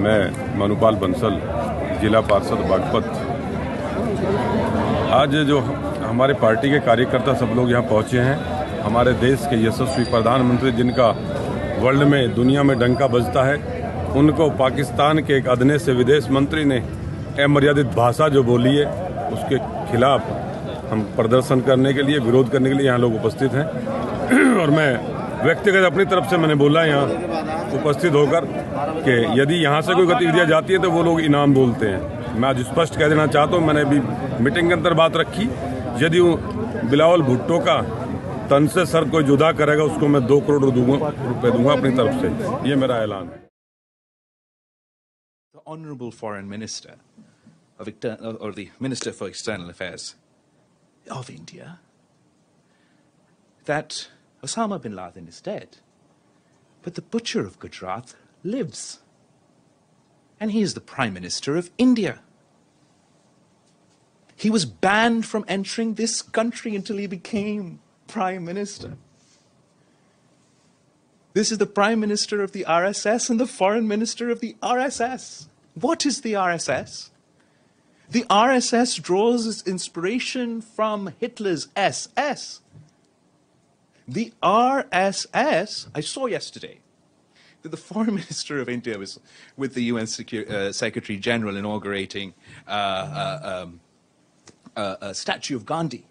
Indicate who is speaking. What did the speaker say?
Speaker 1: मैं मनुपाल बंसल, जिला पार्षद बागपत। आज जो हमारे पार्टी के कार्यकर्ता सब लोग यहाँ पहुँचे हैं, हमारे देश के यशस्वी प्रधानमंत्री जिनका वर्ल्ड में दुनिया में डंका बजता है, उनको पाकिस्तान के एक अदने से विदेश मंत्री ने अमर्यादित भाषा जो बोली है उसके खिलाफ हम प्रदर्शन करने के लिए, विरोध करने के लिए यहाँ लोग उपस्थित हैं। और मैं व्यक्तिगत अपनी तरफ से मैंने बोला यहाँ उपस्थित होकर कि यदि यहाँ से कोई गतिविधियाँ जाती है तो वो लोग इनाम बोलते हैं। मैं आज स्पष्ट कह देना चाहता हूँ, मैंने अभी मीटिंग के अंदर बात रखी, यदि बिलावल भुट्टो का तन से सर कोई जुदा करेगा उसको मैं 2 करोड़ रुपए दूंगा अपनी तरफ से, ये मेरा ऐलान है।
Speaker 2: The Honourable Foreign Minister or the Minister for External Affairs of India, that Osama bin Laden is dead, but the butcher of Gujrat lives, and he is the Prime Minister of India. He was banned from entering this country until he became Prime Minister. This is the Prime Minister of the RSS and the Foreign Minister of the RSS. What is the RSS? The RSS draws its inspiration from Hitler's SS. The RSS, I saw yesterday that the Foreign Minister of India was with the UN Secretary General inaugurating a statue of Gandhi.